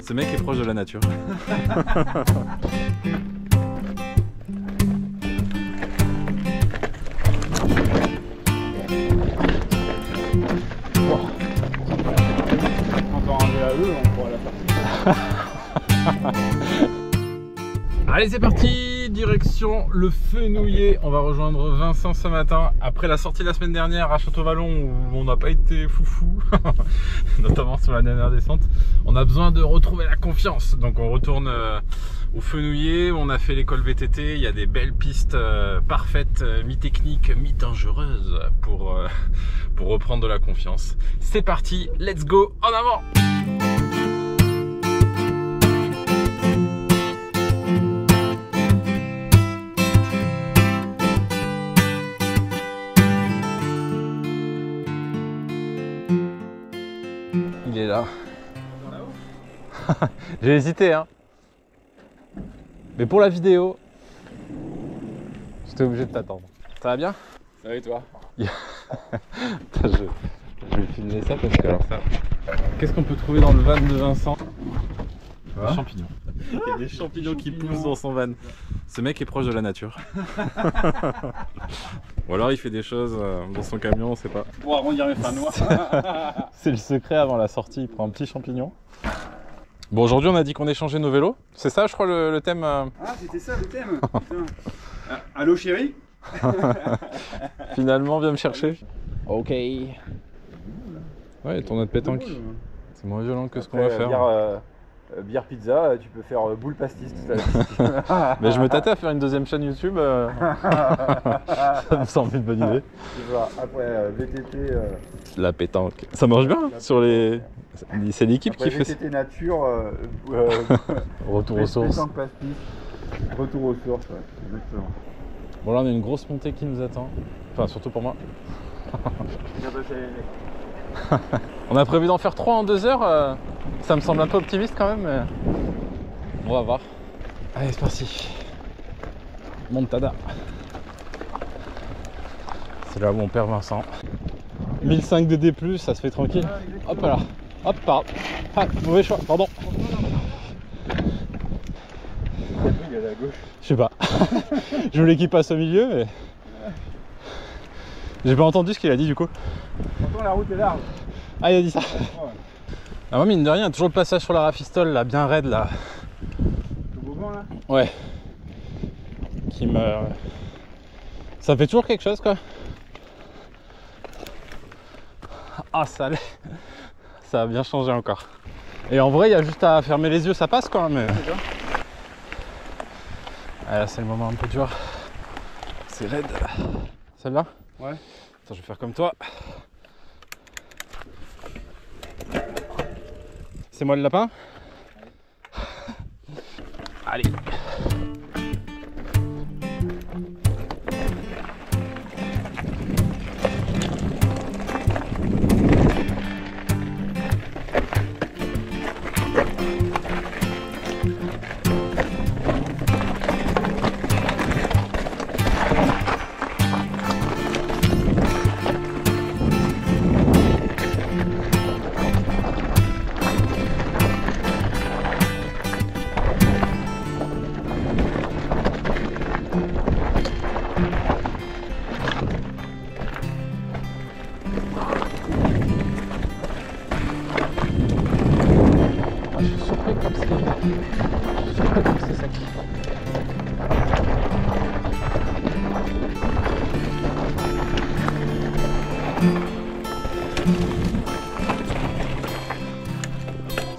Ce mec est proche de la nature. Encore un VAE, on pourra la faire. Allez, c'est parti, direction le Fenouiller. On va rejoindre Vincent ce matin après la sortie la semaine dernière à Château-Vallon où on n'a pas été foufou, notamment sur la dernière descente. On a besoin de retrouver la confiance, donc on retourne au Fenouiller. On a fait l'école VTT, il y a des belles pistes parfaites, mi-techniques, mi-dangereuses pour reprendre de la confiance. C'est parti, let's go, en avant! Il est là. J'ai hésité, hein. Mais pour la vidéo, j'étais obligé de t'attendre. Ça va bien? Ça va et toi? Attends, je vais filmer ça parce que alors ça. Qu'est-ce qu'on peut trouver dans le van de Vincent? Des champignons. Il y a des champignons qui poussent dans son van. Ce mec est proche de la nature. Ou alors il fait des choses dans son camion, on sait pas. Pour arrondir mes fins noirs. C'est le secret avant la sortie, il prend un petit champignon. Bon, aujourd'hui on a dit qu'on échangeait nos vélos. C'est ça je crois le thème Ah, c'était ça le thème. Putain. Allô chérie. Finalement, viens me chercher. Ok. Ouais, tournoi de pétanque. C'est moins violent que ce qu'on va faire. Bière pizza, tu peux faire boule pastis tout à l'heure. Mais je me tâtais à faire une deuxième chaîne YouTube. Ça me semble une bonne idée. Tu vois, après VTT. La pétanque. Ça marche bien sur les. C'est l'équipe qui fait ça. VTT nature. Retour aux sources. Pétanque pastis. Retour aux sources, ouais, exactement. Bon, là on a une grosse montée qui nous attend. Enfin, surtout pour moi. On a prévu d'en faire 3 en 2 heures. Ça me semble un peu optimiste quand même, mais on va voir. Allez, c'est parti. Montada. C'est là où on perd Vincent. 1005 de D+, ça se fait tranquille. Hop là. Hop, pardon. Ah, mauvais choix, pardon. Il est à gauche. Je sais pas. Je voulais qu'il passe au milieu, mais j'ai pas entendu ce qu'il a dit du coup. Pourtant la route est large. Ah, il a dit ça. Ouais. Ah, moi mine de rien, toujours le passage sur la rafistole là, bien raide là. Le toboggan là. Ouais. Qui me. Ça fait toujours quelque chose quoi. Ah, ça a bien changé encore. Et en vrai, il y a juste à fermer les yeux, ça passe quoi. Mais. Ah, là, c'est le moment un peu dur. C'est raide. Ça va? Ouais. Attends, je vais faire comme toi. C'est moi le lapin? Allez.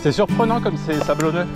C'est surprenant comme c'est sablonneux.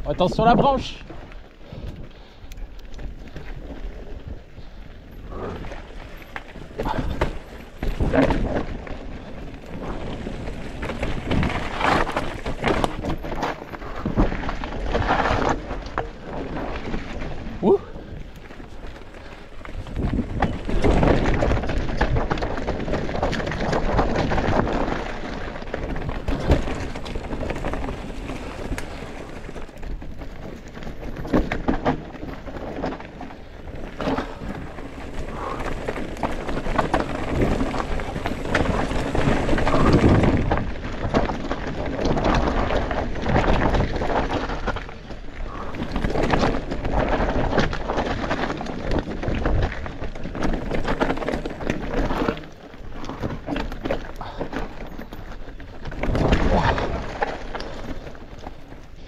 Attention la branche. Ouh.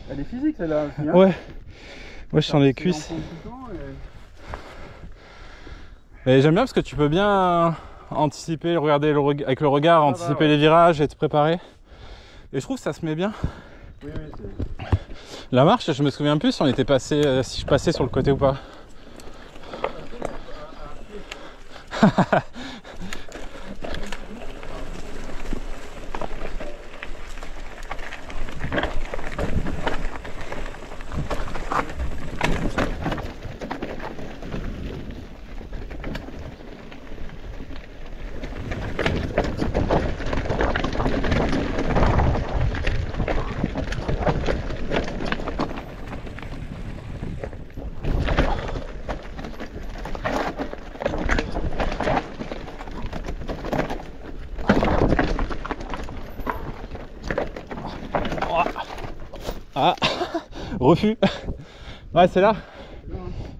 Elle est physique celle-là aussi, hein. Ouais. Ouais, je sens les cuisses. Et j'aime bien parce que tu peux bien anticiper, regarder avec le regard, anticiper ouais. les virages et te préparer. Et je trouve que ça se met bien. Oui, oui, La marche, je me souviens plus si on était passé, si je passais sur le côté ou pas. Ah, refus. Ouais, c'est là.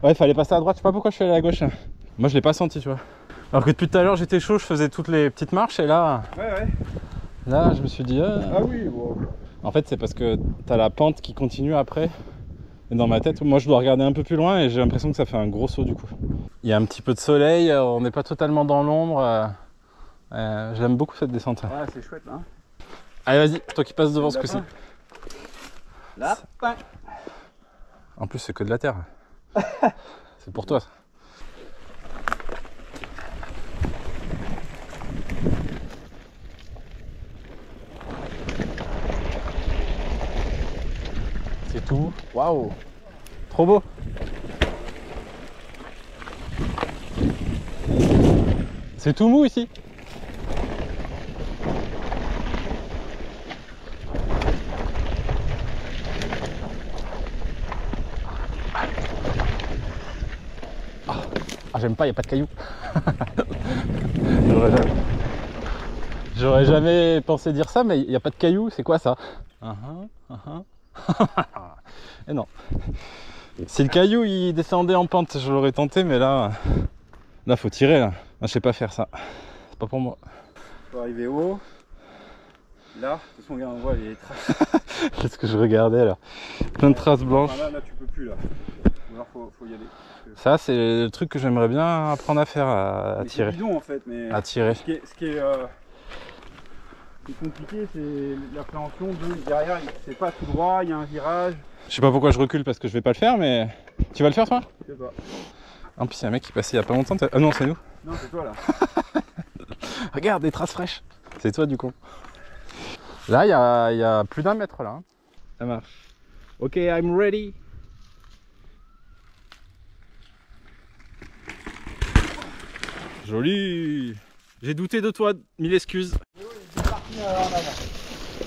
Ouais, fallait passer à droite. Je sais pas pourquoi je suis allé à gauche. Moi, je l'ai pas senti, tu vois. Alors que depuis tout à l'heure, j'étais chaud, je faisais toutes les petites marches et là, ouais. là, je me suis dit. Ah oui, bon. En fait, c'est parce que t'as la pente qui continue après. Et dans ma tête, moi, je dois regarder un peu plus loin et j'ai l'impression que ça fait un gros saut du coup. Il y a un petit peu de soleil, on n'est pas totalement dans l'ombre. J'aime beaucoup cette descente. Ah, c'est chouette, hein. Allez, vas-y, toi qui passes devant ce coup-ci. Lapin. En plus, c'est que de la terre. C'est pour toi. Ça. C'est tout. Waouh, trop beau. C'est tout mou ici. Ah, j'aime pas, il n'y a pas de cailloux. J'aurais jamais pensé dire ça, mais il n'y a pas de cailloux, c'est quoi ça? Et non. Si le caillou il descendait en pente, je l'aurais tenté, mais là faut tirer là. Moi, je sais pas faire ça. C'est pas pour moi. Faut arriver haut. Là, de toute façon, regarde, on voit les traces. Qu'est-ce que je regardais là? Plein de traces blanches. Enfin, là, tu peux plus là. Ou alors faut y aller. Ça, c'est le truc que j'aimerais bien apprendre à faire, à tirer. C'est bidon en fait, mais à tirer. Ce qui est compliqué, c'est l'appréhension de derrière, c'est pas tout droit, il y a un virage. Je sais pas pourquoi je recule parce que je vais pas le faire, mais tu vas le faire toi? Je sais pas. En plus, il y a un mec qui passait il y a pas longtemps. Ah non, c'est nous. Non, c'est toi là. Regarde, des traces fraîches. C'est toi du coup. Là, il y a plus d'un mètre là. Ça marche. Ok, I'm ready. Joli. J'ai douté de toi, mille excuses. Oui, il est parti en avant.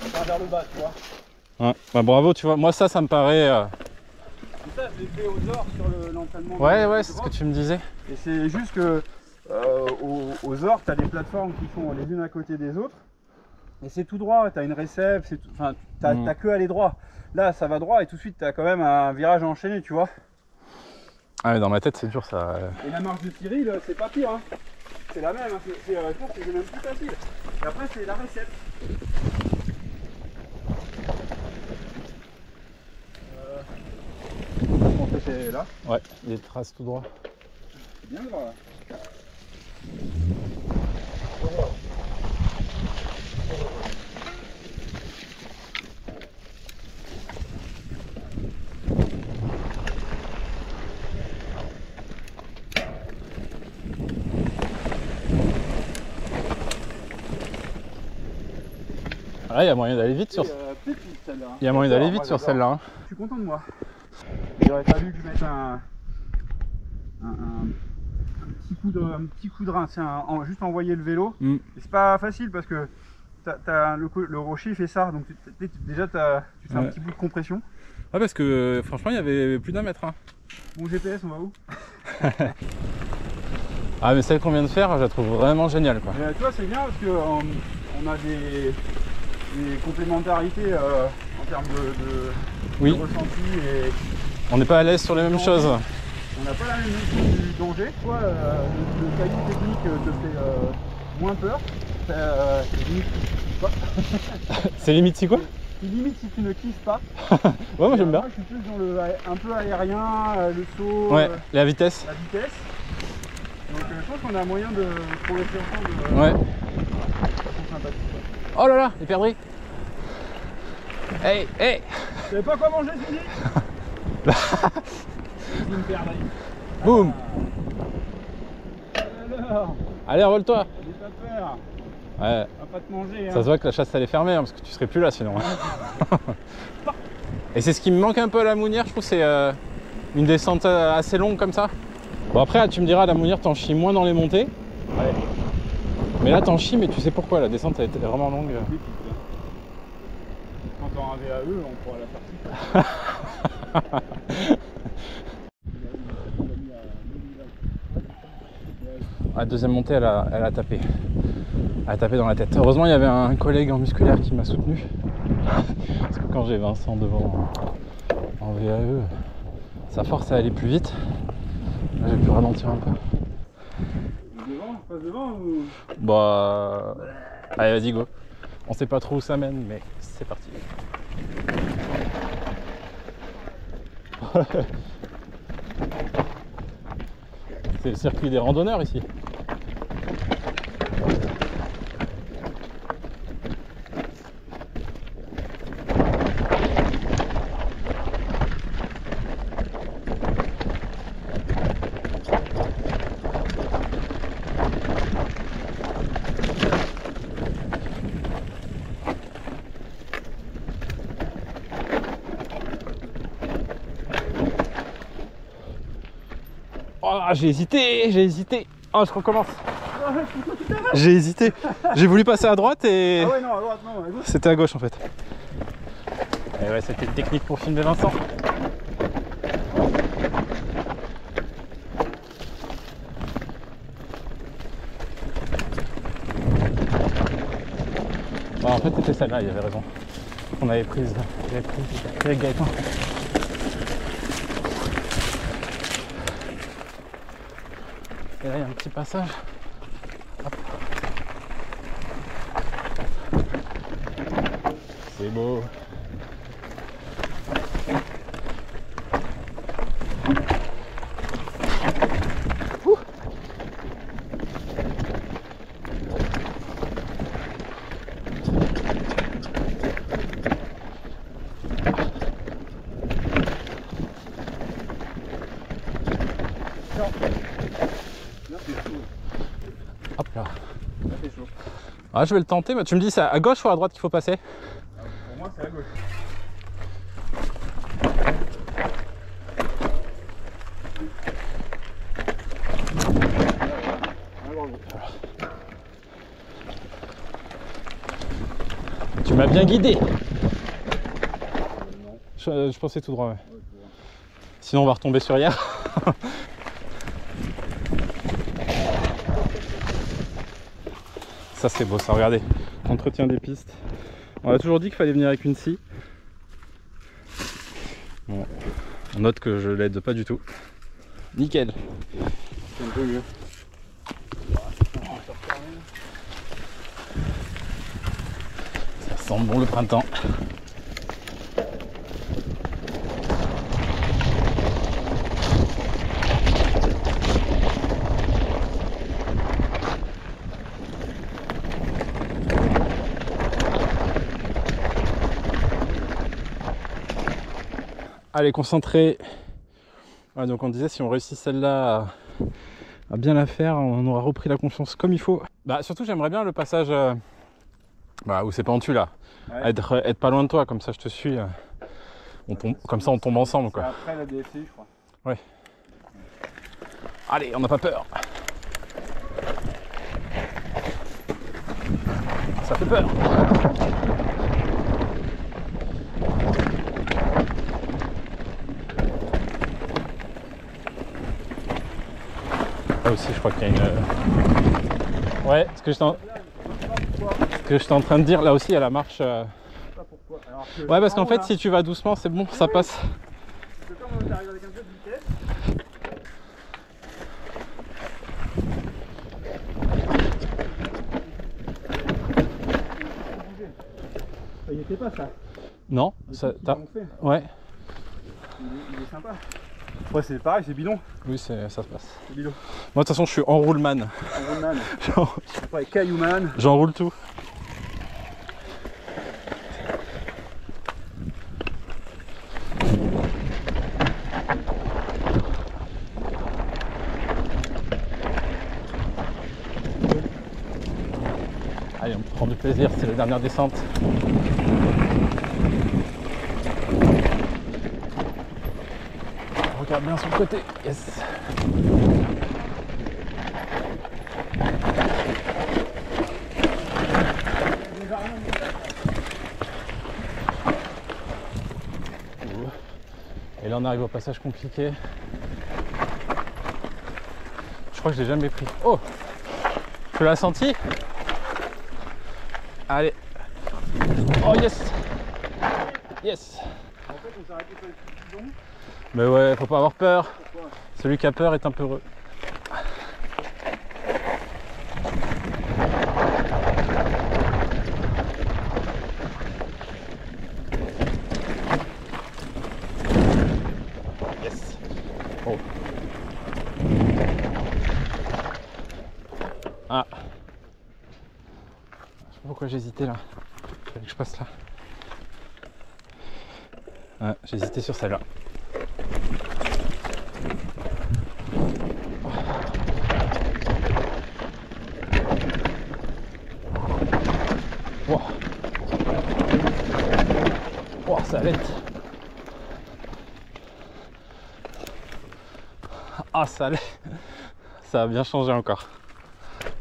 Enfin, vers le bas, tu vois. Ouais, bah bravo, tu vois. Moi, ça me paraît. Et ça, je l'ai fait aux heures sur l'entraînement. Ouais, c'est ce que tu me disais. Et c'est juste que aux heures, tu as des plateformes qui sont les unes à côté des autres. Et c'est tout droit, tu as une réception, enfin, t'as que aller droit. Là, ça va droit et tout de suite, tu as quand même un virage enchaîné, tu vois. Ah, mais dans ma tête, c'est dur ça. Et la marche de Cyril, c'est pas pire, hein. C'est la même, hein. Je pense que c'est même plus facile. Et après, c'est la réception. Je pense que c'est là. Ouais, des traces tout droit. C'est bien droit là. Là, il y a moyen d'aller vite sur pépite, celle-là. Il y a moyen d'aller vite Moi, sur j'adore. celle-là. Hein. Je suis content de moi. Il aurait fallu que je mette un petit coup de rein, juste envoyer le vélo. Mm. Et c'est pas facile parce que le rocher fait ça, donc déjà tu fais un petit bout de compression. Ouais, parce que franchement, il y avait plus d'un mètre. Hein. Mon GPS, on va où? Ah, mais celle qu'on vient de faire, je la trouve vraiment géniale. Quoi. Tu vois, c'est bien parce que on a des complémentarités en termes de ressenti et on n'est pas à l'aise sur les mêmes choses. on n'a pas la même notion du danger. Toi, le cahier technique te fait moins peur. C'est limite si quoi? Limite si tu ne kiffes pas. Ouais, moi j'aime bien. Moi, je suis plus dans le un peu aérien, le saut, Ouais, la vitesse. la vitesse. Donc je pense qu'on a moyen de progresser ensemble. Ouais. façon sympathique. Oh là là, les perdrix. Hey, hey. Tu savais pas quoi manger, Cindy? C'est une perdrix. Boum. Alors, Allez, envole-toi. n'aie pas peur. Ouais. On va pas te manger. Ça se voit que la chasse elle est fermée hein, parce que tu serais plus là sinon. Et c'est ce qui me manque un peu à la Mounière, je trouve, c'est une descente assez longue comme ça. Bon après tu me diras, à la Mounière t'en chies moins dans les montées. Ouais. Mais là t'en chies, mais tu sais pourquoi, la descente elle était vraiment longue. Quand on a un VAE, on pourra la faire. La deuxième montée elle a tapé. Elle a tapé dans la tête. Heureusement il y avait un collègue en musculaire qui m'a soutenu. Parce que quand j'ai Vincent devant en VAE, ça force à aller plus vite. Là j'ai pu ralentir un peu. Devant, on passe devant ou... Bah... Allez vas-y go. On sait pas trop où ça mène mais c'est parti. C'est le circuit des randonneurs ici. Oh, j'ai hésité. Oh, je recommence. J'ai hésité. J'ai voulu passer à droite et... Ah ouais, non, à droite, non, à gauche. C'était à gauche en fait. Et ouais, c'était une technique pour filmer Vincent. Bon, en fait, c'était celle-là, il avait raison. On avait prise avec Gaëtan. Et là, il y a un petit passage. Hop. C'est beau. Ouh. Hop là. Là, c'est chaud. Ah, je vais le tenter, mais tu me dis c'est à gauche ou à droite qu'il faut passer? Pour moi, c'est à gauche. Tu m'as bien guidé. Je pensais tout droit, ouais. Sinon on va retomber sur hier. Ça c'est beau ça, regardez. Entretien des pistes. On a toujours dit qu'il fallait venir avec une scie. Bon, on note que je l'aide pas du tout. Nickel. C'est un peu mieux. Ça sent bon le printemps. Allez, concentré. Ouais, donc on disait si on réussit celle-là à bien la faire, on aura repris la confiance comme il faut. Bah surtout j'aimerais bien le passage Bah, où c'est pentu là. Ouais. Être pas loin de toi, comme ça je te suis. Comme ça on tombe ensemble quoi. Après la DFCI, je crois. Ouais. Allez, on n'a pas peur. Ça fait peur. Là aussi, je crois qu'il y a une. Ouais, ce que j'étais en train de dire, là aussi, il y a la marche. Ouais, parce qu'en fait, si tu vas doucement, c'est bon, ça passe. Parce que comme on arrive avec un peu de vitesse. Il était pas ça. Non, ça. Ouais. Il est sympa. Ouais, c'est pareil, c'est bidon. Oui, ça se passe. C'est bidon. Moi, de toute façon, je suis enrouleman. Enrouleman. Ouais, caillouman. J'enroule tout. Allez, on prend du plaisir, c'est la dernière descente. Regarde bien sur le côté, yes. Et là on arrive au passage compliqué. Je crois que je l'ai jamais pris. Oh! Tu l'as senti? Allez. Oh yes! Yes! En fait, on s'est arrêté sur les petits bidons. Mais ouais, faut pas avoir peur. Pourquoi? Celui qui a peur est un peu heureux. Yes. Oh. Ah. Je sais pas pourquoi j'hésitais là. Il fallait que je passe là. Ah, j'hésitais sur celle-là. Wow. Wow, ça allait. Ah, ça allait. Ça a bien changé encore.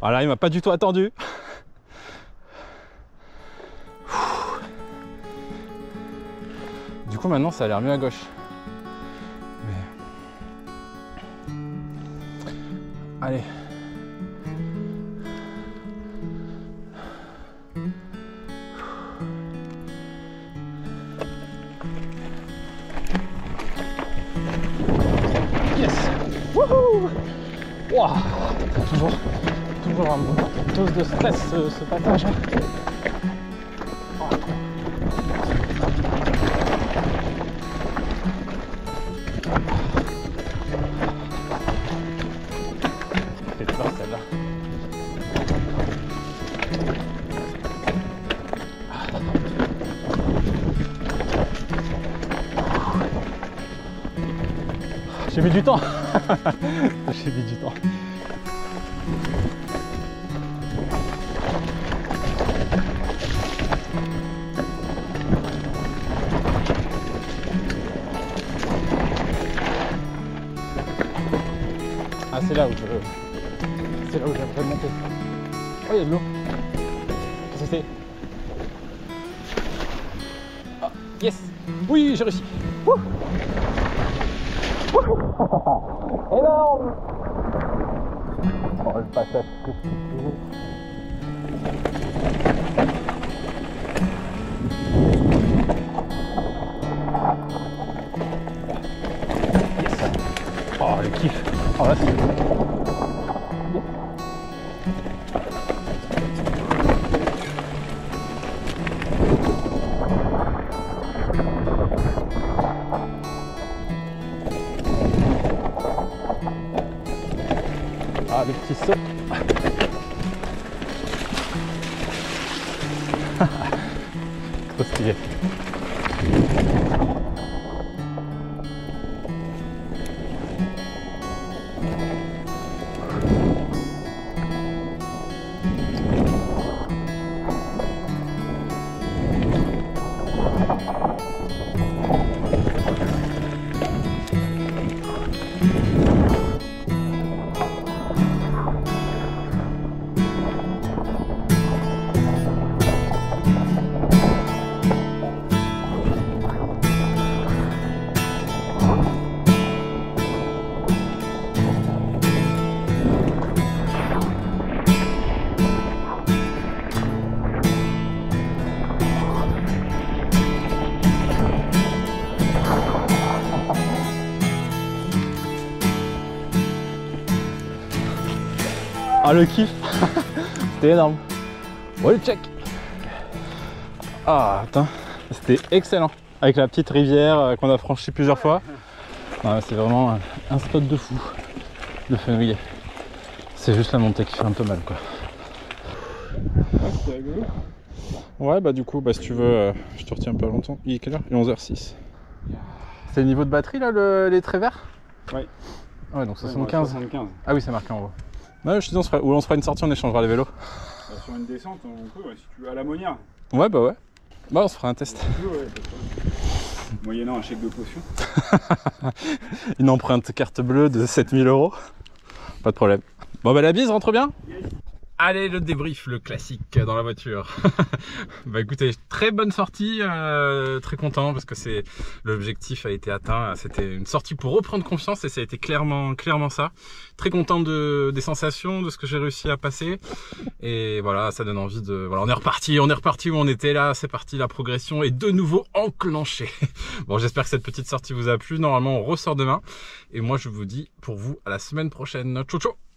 Voilà, il m'a pas du tout attendu. Du coup, maintenant, ça a l'air mieux à gauche. Mais... Allez. Yes. Wouhou. Wow. Toujours un bonne dose de stress ce passage. Oh. C'est peur celle-là. J'ai mis du temps. J'ai mis du temps. Ah, c'est là où j'aimerais monter. Oh, il y a de l'eau. Qu'est-ce que c'est? Ah, yes. Oui, j'ai réussi. Wouh. Énorme. Oh, le passage que je trouve. Yes. Oh, le kiff. Oh, là, c'est... Ah, le petit saut. Trop stylé. Ah le kiff. C'était énorme. Bon le check. Ah putain, c'était excellent. Avec la petite rivière qu'on a franchie plusieurs fois. Ah, c'est vraiment un spot de fou, le Fenouillet. C'est juste la montée qui fait un peu mal quoi. Ouais bah du coup bah si tu veux je te retiens pas longtemps. Il est quelle heure? Il est 11h06. C'est le niveau de batterie là les traits verts? Ouais. Ouais donc 75. 75. Ah oui c'est marqué en haut. Ouais je te dis on se fera une sortie, on échangera les vélos. Bah, sur une descente on peut, ouais, si tu veux, à l'ammoniaque. Ouais bah ouais. Bah on se fera un test. Ouais, moyennant un chèque de caution. Une empreinte carte bleue de 7000 €. Pas de problème. Bon bah la bise rentre bien. Yes. Allez, le débrief, le classique dans la voiture. Bah écoutez, très bonne sortie, très content parce que l'objectif a été atteint. C'était une sortie pour reprendre confiance et ça a été clairement ça. Très content des sensations, de ce que j'ai réussi à passer. Et voilà, ça donne envie de... Voilà, on est reparti où on était là, c'est parti, la progression est de nouveau enclenchée. Bon, j'espère que cette petite sortie vous a plu. Normalement, on ressort demain. Et moi, je vous dis pour vous à la semaine prochaine. Ciao, ciao!